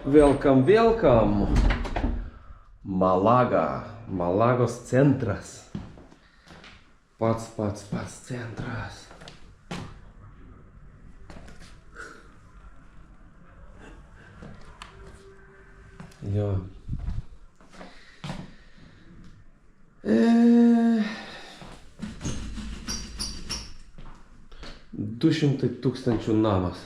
Welcome, welcome. Malaga. Malagos centras. Pats centras. Jo. 200 000 namas.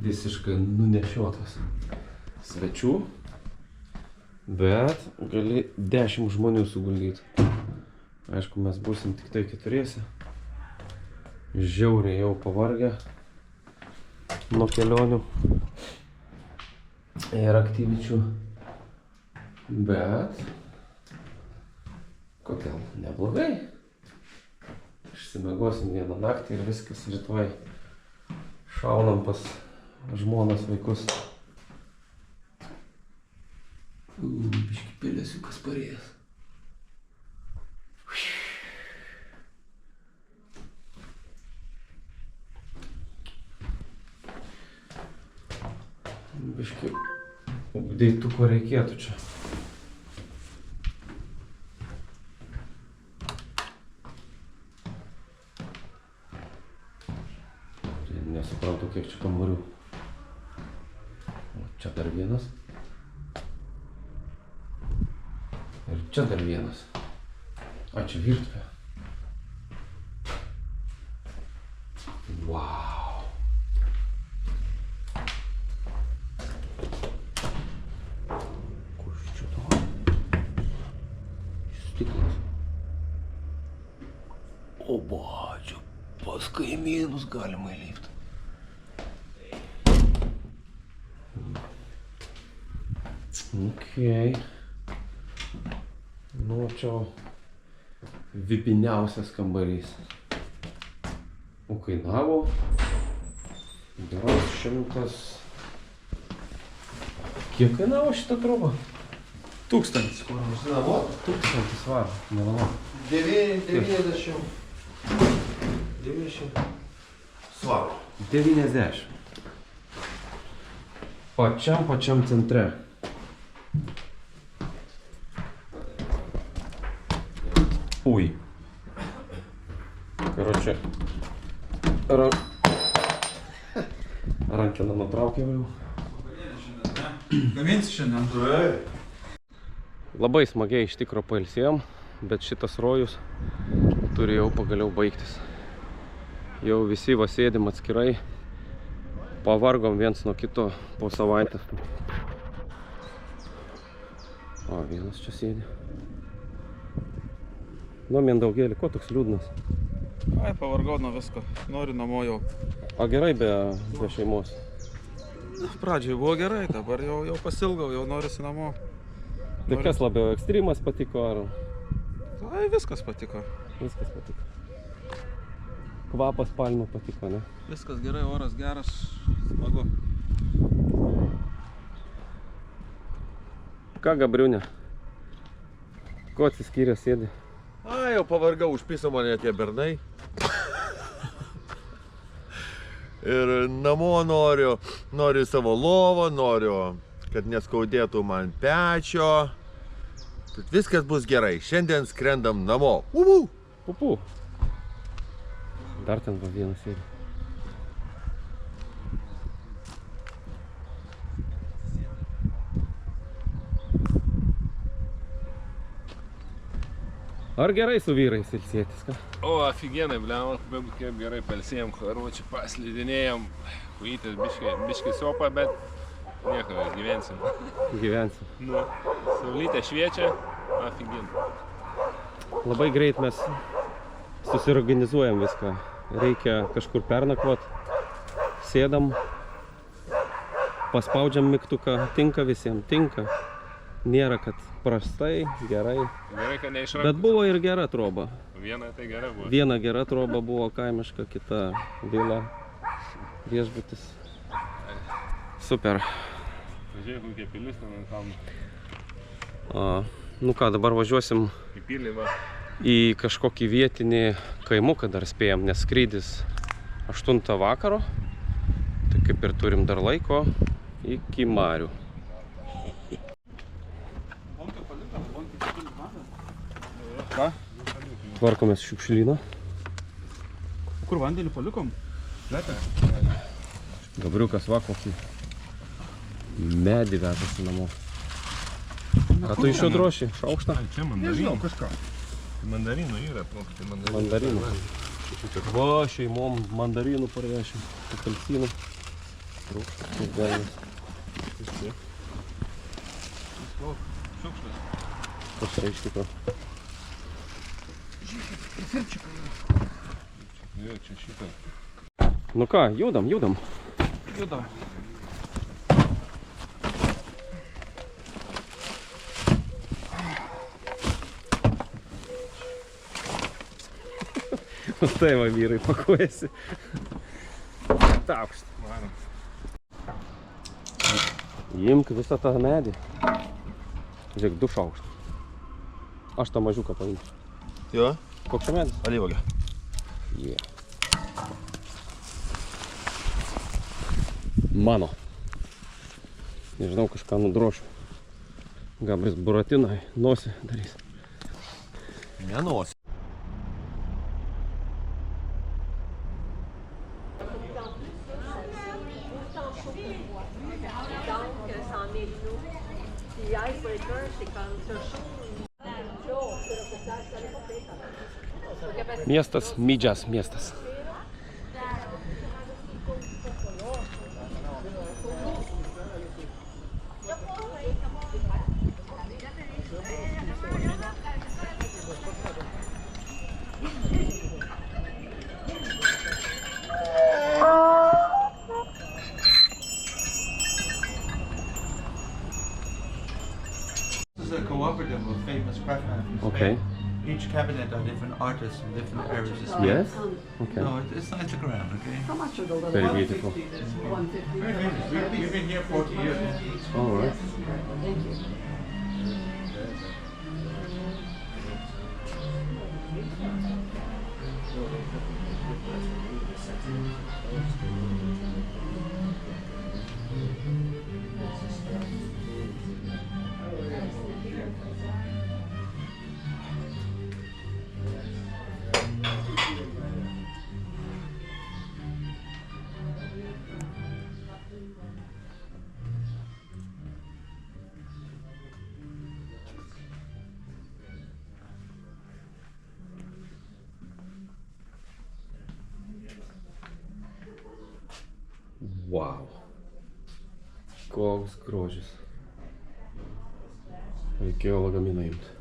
Visiškai nunešiotas svečių, bet gali 10 žmonių suguldyti. Aišku, mes būsim tik tai 4. Žiauriai jau pavargę nuo kelionių ir aktyvičių, bet kodėl neblogai. Išsimiegosim vieną naktį ir viskas, rytoj šaunam pas žmonas, vaikus. Biški pelėsiukas parėjęs. Biški updeituko reikėtų čia. Nesuprantu, kiek čia kambarių. Čia dar vienas. Ir čia dar vienas. A, čia virtuvė. Wow. Kas čia to? Stiklas. Oba, čia pas kaimynus galima įlipti. Okei. Nu, čia vipiniausias kambarys. O kainavo geras 100. Kiek kainavo šitą trobą? 1000. Kur žinavo? 1000 svarų, nevalau. 90 svarų. 90. Pačiam centre. Ui. Короче, rankeną nutraukiau jau. Gaminsi šiandien? Labai smagiai iš tikro pailsėjom, bet šitas rojus turi jau pagaliau baigtis. Jau visi va sėdim atskirai, pavargom viens nuo kito po savaitės. O, vienas čia sėdi. Nu, Mindaugėlį, ko toks liūdnas? Ai, pavargau nuo visko. Noriu namo jau. O gerai be šeimos? Pradžiai buvo gerai, dabar jau pasilgau, jau norisi namo. Tai kas labiau, ekstremas patiko ar? Ai, viskas patiko. Viskas patiko. Kvapas palmių patiko, ne? Viskas gerai, oras geras, smagu. Ką, Gabriūnė? Ko atsiskyrė sėdi? Ai, jau pavargau, užpiso mane tie bernai. Ir namo noriu savo lovą, noriu, kad neskaudėtų man pečio. Tad viskas bus gerai, šiandien skrendam namo. Pupu. Dar ten va vienas sėdi. Ar gerai su vyrais ilsėtis, ką? O, aфиgenai, bliam, kaip gerai palsėjom, karučių paslidinėjom, kujytės biški sopa, bet nieko, gyvensim. Gyvensim. Nu, saulytė šviečia, aфиgenai. Labai greit mes susiorganizuojam viską. Reikia kažkur pernakvot, sėdam, paspaudžiam mygtuką, tinka visiems, tinka. Nėra, kad prastai, gerai. Gerai, kad neišrankus. Bet buvo ir gera troba. Viena tai gera buvo. Viena gera troba buvo kaimiška, kita vila, viešbutis. Super. Pažiūrėk, kokie pilis ten ant kalno. Nu ką, dabar važiuosim Į pilį, va. į kažkokį vietinį kaimuką, dar spėjom, nes skrydis 8 vakaro. Tai kaip ir turim dar laiko, iki marių. Ką? Tvarkomės šiukšlyną. Kur vandenį palikom? Lepia. Gabriukas va kokį medį vežasi namo. A tu iš jo droši? Šaukštą? Čia mandarinų kažką. Mandarinų yra, plokštė mandarinų. Mandarinų. Va, šeimom mandarinų parvešim. Apelsinų. Rūkštas, kaip galime. Šiukštas. Kas yra iš tikro? Jo, čia šitą. Nu ką, judam. Juda. Tai va, vyrai pakuojasi. Taukšt. Varom. Imk visą tą medį. Žiūrėk, 2 šaukštai. Aš tą mažiuką paimsiu. Jo, Koks čia medis? alyvuogė. Yeah. Mano. Nežinau, kažką nudrošiu. Gabris Buratiną nosį darys. Nenosi. Miestas, Midžias miestas. This is a cooperative of famous craftsmen from Spain. Okay. Each cabinet are different artists from different areas of Spain. Yes? Okay. No, it's nice to look around, okay? How much are the little Very ones? beautiful. 150. Very famous. We've been here 40 years. All right. Thank you. Wow. Koks grožis. Reikėjo lagaminą imti.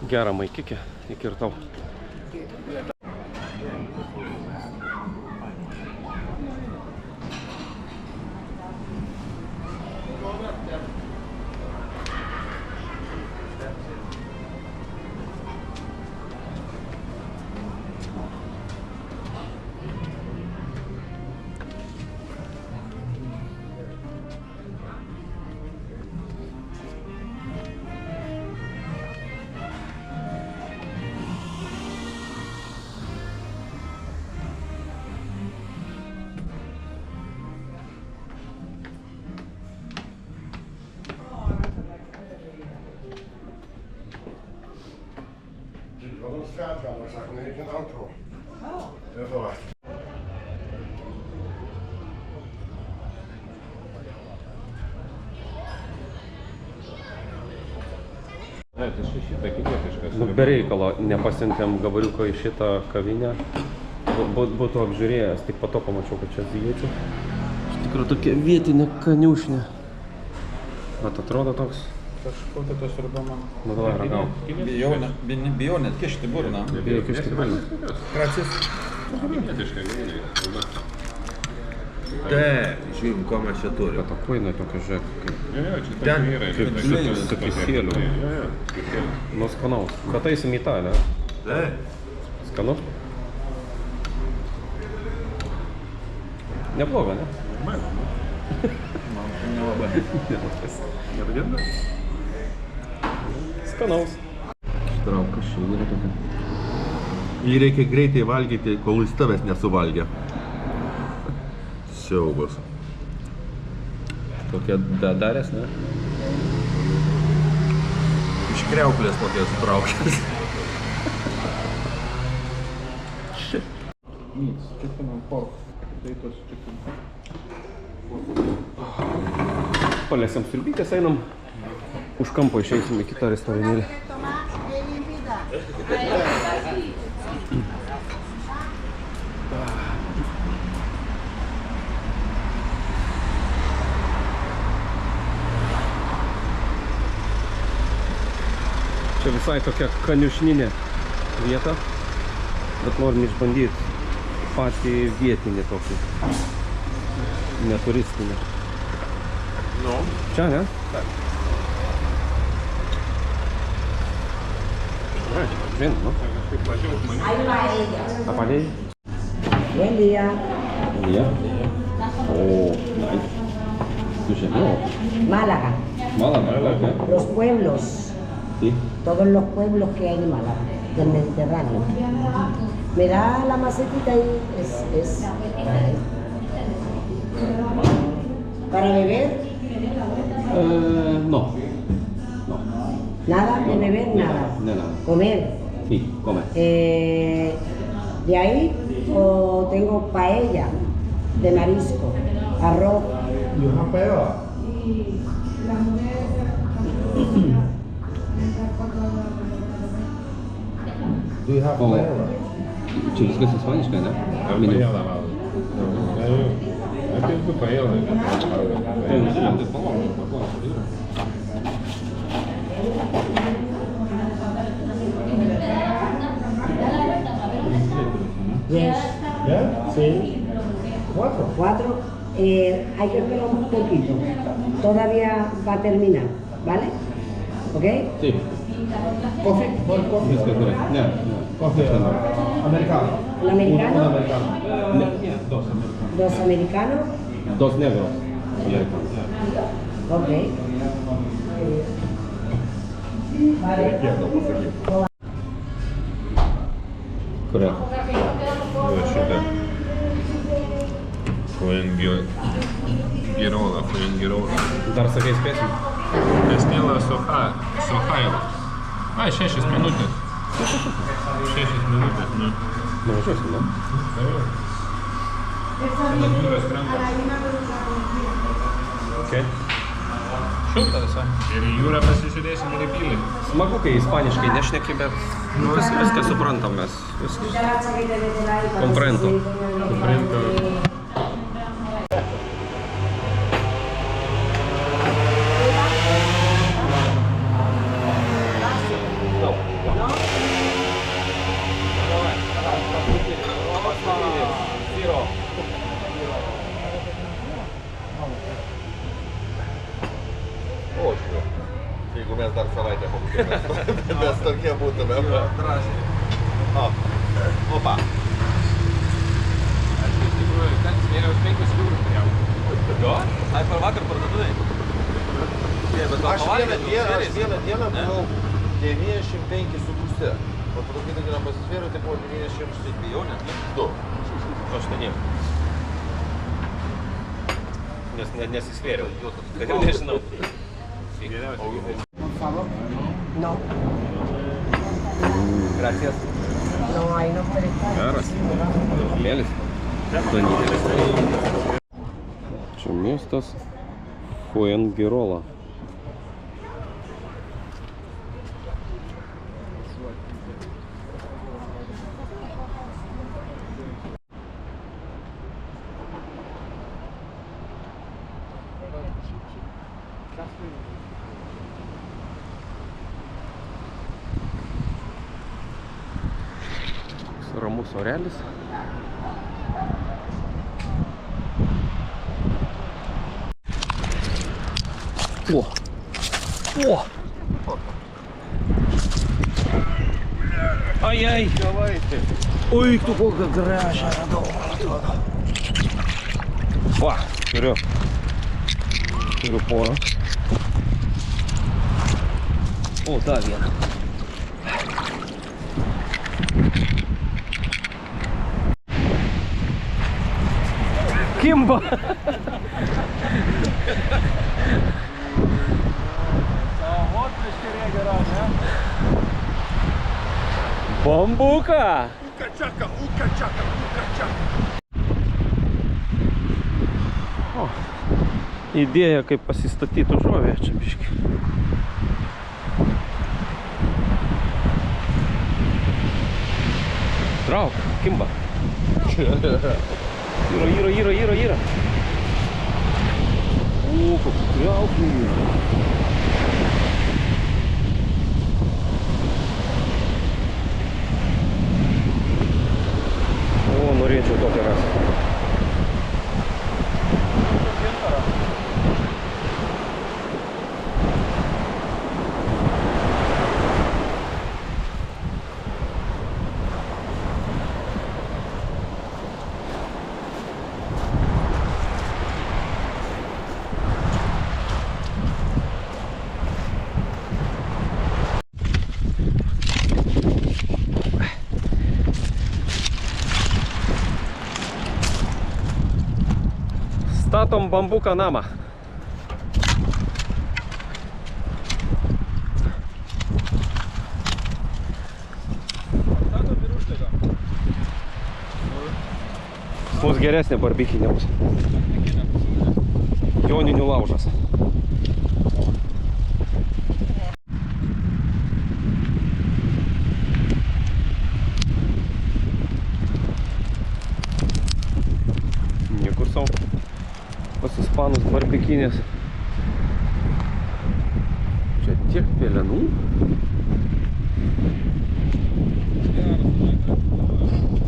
Gerą maikikę įkirtau. straatkamer zag en ik een auto. Dat was. Ne, tai šitą kinietiškas. Nu, be reikalo nepasiuntėm gabaliuko į šitą kavinę. Būtų apžiūrėjęs, tik po to pamačiau, kad čia azijiečių. Iš tikrųjų tokia vietinė kaniušnė. Vat atrodo toks. Kažkokia tas arba man. Nu, davai, ragau. Bijau net kišti burną. Bijau kišti burną. Gracias. Kinietiška kavinė. Taip, žiūrim, ko mes čia turime. Bet o koinai tokia, žiūrėk, Jo, čia Ten tokie yra. kaip su kisieliu. Jo, kisieliu. Nu, skanaus. Pataisim į tą, ne? Taip. Skanu? Nebloga, ne? Nelabai. Mergina? Skanaus. Štraukas čia yra tokia. Jį reikia greitai valgyti, kol jis tavęs nesuvalgė. Siaubas. Tokia darės, ne? Iš kriauklės tokias traukęs. Meats, chicken and pork. Potatoes, chicken. Palėsiam sulbytės, einam. Už kampo išeisim į kitą restoranėlį. Čia visai tokia kaniušninė vieta, bet norim išbandyti patį vietinį tokį, neturistinį. Nu. Čia, ne? Taip. Žin, nu. A paella? Buen día. Ya. Oh, nice. Escucha, no. Málaga. Málaga, ¿no? Los pueblos. Sí. Todos los pueblos que hay de Málaga, del Mediterráneo. Me da la macetita ahí. ¿Para beber? No. No. Nada, de beber, nada. Nada. Comer. Sí, come. De ahí o tengo paella de marisco, arroz. You have paella? Do you have Oh. paella? Čia viskas ispaniškai, ne? Ar paėlą valgo? Apie tu paėlą. Yes. Yeah? Sí. 4. 4. Hay que esperar un poquito. Todavía va a terminar, ¿vale? ¿Ok? Sí. Coffee? One coffee? Viskas gerai. Ne, ne. Coffee americano. ¿El americano? Un americano. Dos americanos. Dos negros. Americanos. Ok. Vale. Kuria? Va šitą. Fuengirola. Dar sakai spėsim? Estela Sohailo. Ai, 6 minutės. 6 minutės, nu. Nuvažiuosim, ne? Jūros krantą. Okay. Šilta visai. Ir į jūrą pasižiūrėsim ir į pilį. Smagu, kai ispaniškai nešneki, bet viską suprantam mes. Viskas. Comprendo. Jeigu mes dar savaitę pabūtumėm, mes tokie būtumėm. Drąsiai. Opa. Aš iš tikrųjų, ten svėriau 5 eurus turėjau. Jo? Ai, per vakar parduotuvai. Aš vieną dieną buvau 95,5. O po to kitą dieną pasisvėriau, tai buvo 92. Jau net. 8. Nes nesisvėriau. Tai nežinau. No. Gracias. No, ahí no puede estar. Geras. Mėlis. Danytelis. Čia miestas Fuengirola. Ramus orelis. O. O. Ai. Ui, tu kokią gražią radau. Va, turiu porą. O, dar vieną. Kimba! Bambuka! O, idėja kaip pasistatytų žuvį čia biškį. Trauk, kimba. Yra. O, koks kriauklį. O, norėčiau tokią rasti. Statom bambuką namą. Bus geresnė barbikinė bus. Joninių laužas. Niekur sau. Pas ispanus barbikinės. Čia tiek pelenų.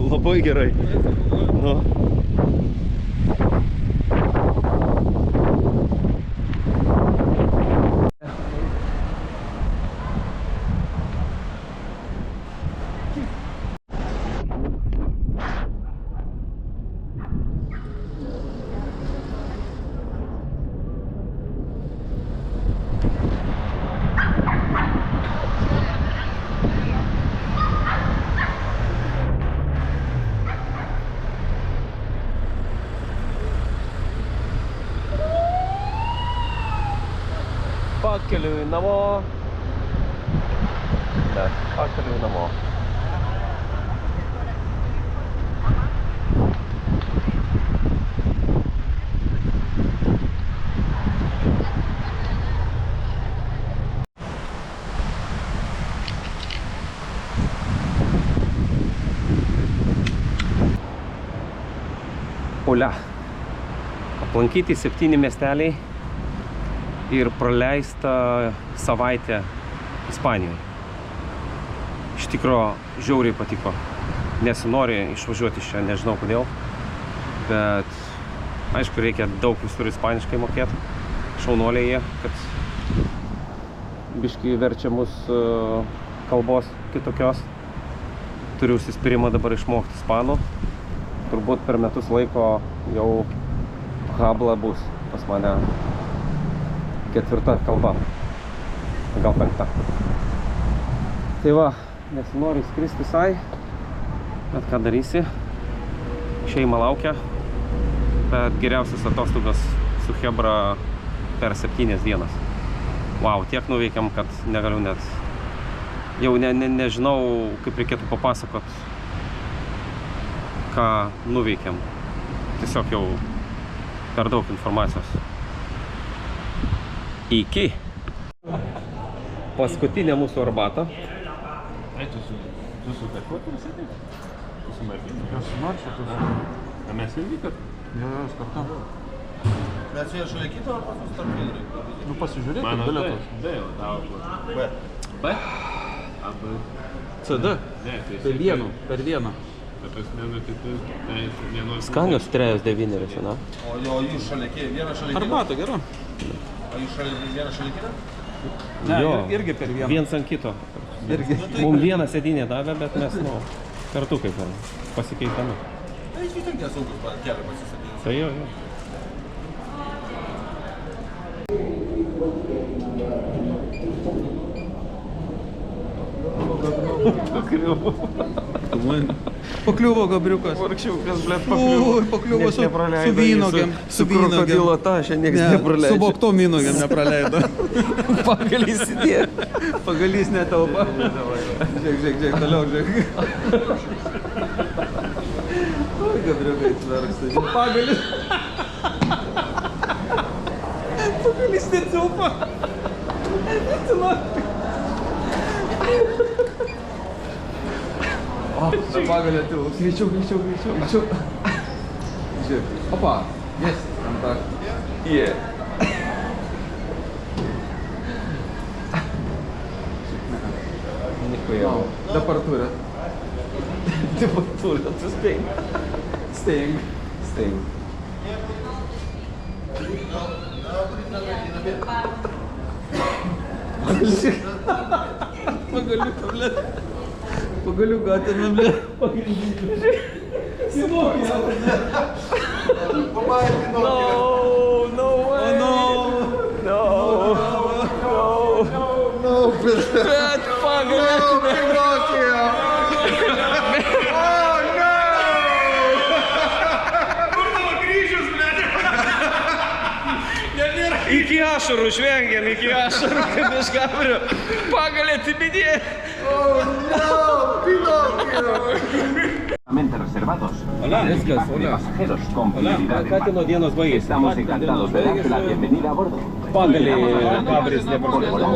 Labai gerai. Nu. Pakeliui namo. Pakeliui namo. Olia. Aplankyti 7 miesteliai ir praleista savaitę Ispanijoje. Iš tikro žiauriai patiko. Nesinori išvažiuoti iš čia, nežinau kodėl. Bet aišku, reikia daug visur ispaniškai mokėti. Šaunuoliai jie, kad biškį verčia mus kalbos kitokios. Turiu užsispyrimą dabar išmokti ispanų. Turbūt per metus laiko jau habla bus pas mane 4. kalba. Gal 5. Tai va, nesinori skristi visai. Bet ką darysi? Šeima laukia. Bet geriausias atostogas su chebra per 7 dienas. Wow, tiek nuveikiam, kad negaliu net. Jau nežinau, kaip reikėtų papasakot, ką nuveikiam. Tiesiog jau per daug informacijos. Iki. Paskutinė mūsų arbata. Tu su kažkuo sėdai? Tu su Martinu? Aš marčiu, tu A mes irgi, kad? Jo, kartu. Mes jie šalia kito ar pas mus tarp vienų? Nu pasižiūrėk, Mano bilietus. D jau tavo. B. B? A, B. CD. Ne, tai Per dieną. Bet tas menu, tai tu vienos... Skanios 3-9, na? O jo, jūs šalia, vieną šalia kito. Arbata, gera. O jūs vieną šalia kitą? Jo, irgi per vieną. viens ant kito. Mums vieną sėdynę davė, bet mes, nu, kartu kaip ir pasikeitame. Tai iš vis nesaugus kelią pasisakyti. Tai jo, jo. Pakliuvo gabriukas. Varkščiukas, blėt, Pakliuvo su vynogėm. Su krokodilo tašė, nieks Su boktom vynogėm nepraleido. Pagalys įdėjo. Pagalys netelpa. Žiūrėk, toliau, žiūrėk. Oi, gabriukai atsiverksta. Pagalis. Pagalys netelpa. Pagalė tilps. Greičiau. Žiūrėk. Opa. Yes. Kontakt. Yeah. Nikuja. Departūrė. Departūrė, tu staying. Pagaliuką, blėt. Pagaliuką atėmė, blėt. No way. No, bet pagalį. Iki ašarų žvengiam, kad iš kamerio pagalė atibidė. Reservados. Viskas, Pasajeros con prioridad. Katino dienos baigėsi. Estamos encantados de darte la bienvenida a bordo. Pagalį kabris neprasidėjo.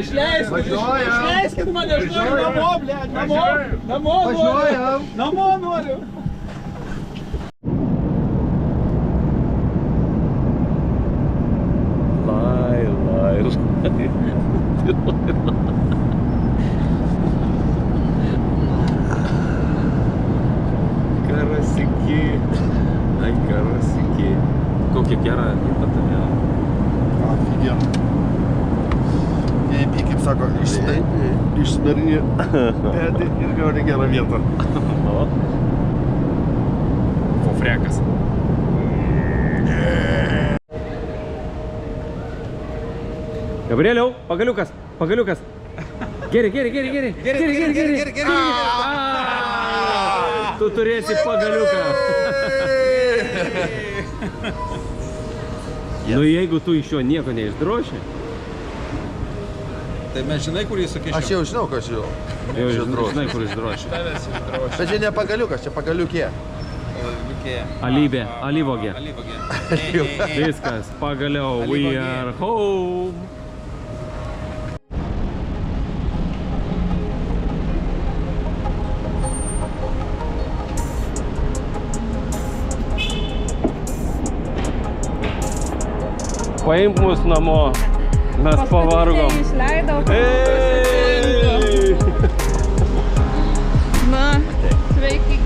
Išleiskit mane, aš noriu namo, blėt. Namo noriu. Karasiki. Ai, karasiki. Kokia gera vieta tame. Офигенно. Jei, kaip sako, išsnarini petį ir gauni gerą vietą. Fofrekas. Gabrieliau, pagaliukas. Geri. Tu turėsi pagaliuką. Nu jeigu tu iš jo nieko neišdroši. Tai mes žinai, kur jis sakė. Aš jau žinau, ką aš jau. Jau žinai, kur išdroši. Bet čia ne pagaliukas, čia pagaliukė. Alyvogė. Viskas, pagaliau, we are home. Paimk mus namo, mes pavargom. Išleidau, Ei! Na, sveiki.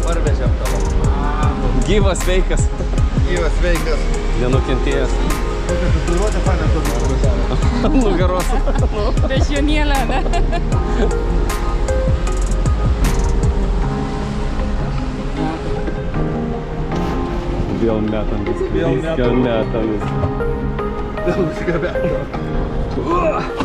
Parvežėm tavo. Gyvas sveikas, Gyvas sveikas. nenukentėjęs. Tatuiruotė faina turi. Nugaros. Bežionėlė, ne? Vėl metam viską. Vėl viską metam.